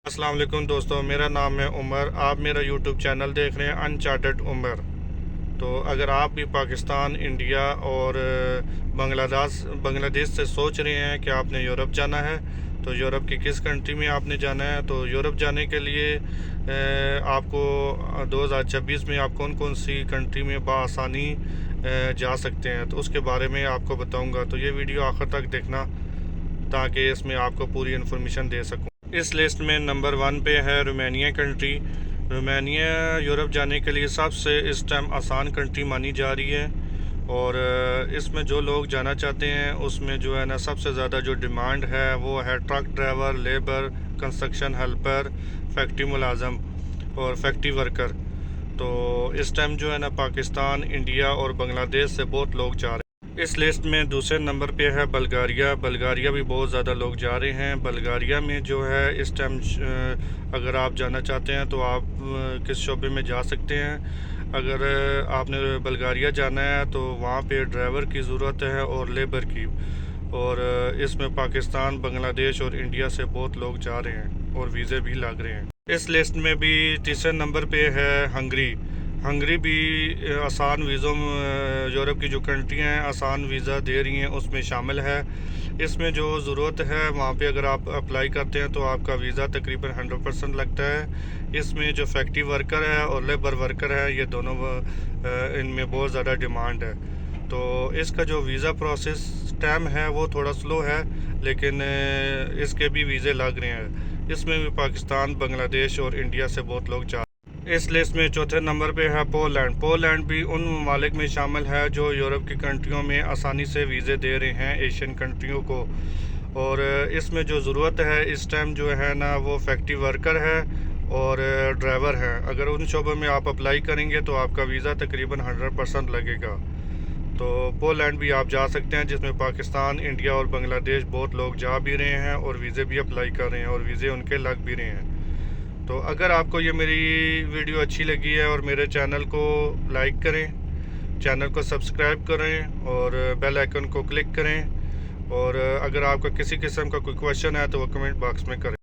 अस्सलाम वालेकुम दोस्तों, मेरा नाम है उमर। आप मेरा यूट्यूब चैनल देख रहे हैं अनचार्टेड उमर। तो अगर आप भी पाकिस्तान, इंडिया और बांग्लादेश से सोच रहे हैं कि आपने यूरोप जाना है, तो यूरोप की किस कंट्री में आपने जाना है, तो यूरोप जाने के लिए आपको 2026 में आप कौन कौन सी कंट्री में बआसानी जा सकते हैं, तो उसके बारे में आपको बताऊंगा। तो ये वीडियो आखिर तक देखना ताकि इसमें आपको पूरी इन्फॉर्मेशन दे सकूं। इस लिस्ट में नंबर 1 पे है रोमानिया कंट्री। रोमानिया यूरोप जाने के लिए सबसे इस टाइम आसान कंट्री मानी जा रही है। और इसमें जो लोग जाना चाहते हैं उसमें जो है ना, सबसे ज़्यादा जो डिमांड है वो है truck driver, labour, construction helper, factory मुलाजम और फैक्ट्री वर्कर। तो इस टाइम जो है ना, पाकिस्तान, इंडिया और बांग्लादेश से बहुत लोग जा रहे हैं। इस लिस्ट में दूसरे नंबर पे है बल्गारिया। बल्गारिया भी बहुत ज़्यादा लोग जा रहे हैं। बल्गारिया में जो है इस टाइम अगर आप जाना चाहते हैं तो आप किस शोबे में जा सकते हैं। अगर आपने बल्गारिया जाना है तो वहाँ पे ड्राइवर की ज़रूरत है और लेबर की। और इसमें पाकिस्तान, बांग्लादेश और इंडिया से बहुत लोग जा रहे हैं और वीज़े भी लग रहे हैं। इस लिस्ट में भी तीसरे नंबर पे है हंगरी। हंगरी भी आसान वीज़ों में यूरोप की जो कंट्रियाँ हैं आसान वीज़ा दे रही हैं उसमें शामिल है। इसमें जो ज़रूरत है वहाँ पे अगर आप अप्लाई करते हैं तो आपका वीज़ा तकरीबन 100% लगता है। इसमें जो फैक्ट्री वर्कर है और लेबर वर्कर है, ये दोनों इनमें बहुत ज़्यादा डिमांड है। तो इसका जो वीज़ा प्रोसेस टाइम है वो थोड़ा स्लो है, लेकिन इसके भी वीज़े लग रहे हैं। इसमें भी पाकिस्तान, बांग्लादेश और इंडिया से बहुत लोग जा। इस लिस्ट में चौथे नंबर पे है पोलैंड। पोलैंड भी उन ममालिक में शामिल है जो यूरोप की कंट्रियों में आसानी से वीज़े दे रहे हैं एशियन कंट्रियों को। और इसमें जो ज़रूरत है इस टाइम जो है ना, वो फैक्ट्री वर्कर है और ड्राइवर है। अगर उन शोबों में आप अप्लाई करेंगे तो आपका वीज़ा तकरीबन 100% लगेगा। तो पोलैंड भी आप जा सकते हैं, जिसमें पाकिस्तान, इंडिया और बांग्लादेश बहुत लोग जा भी रहे हैं और वीज़े भी अप्लाई कर रहे हैं और वीज़े उनके लग भी रहे हैं। तो अगर आपको ये मेरी वीडियो अच्छी लगी है और मेरे चैनल को लाइक करें, चैनल को सब्सक्राइब करें और बेल आइकन को क्लिक करें। और अगर आपका किसी किस्म का कोई क्वेश्चन है तो वो कमेंट बॉक्स में करें।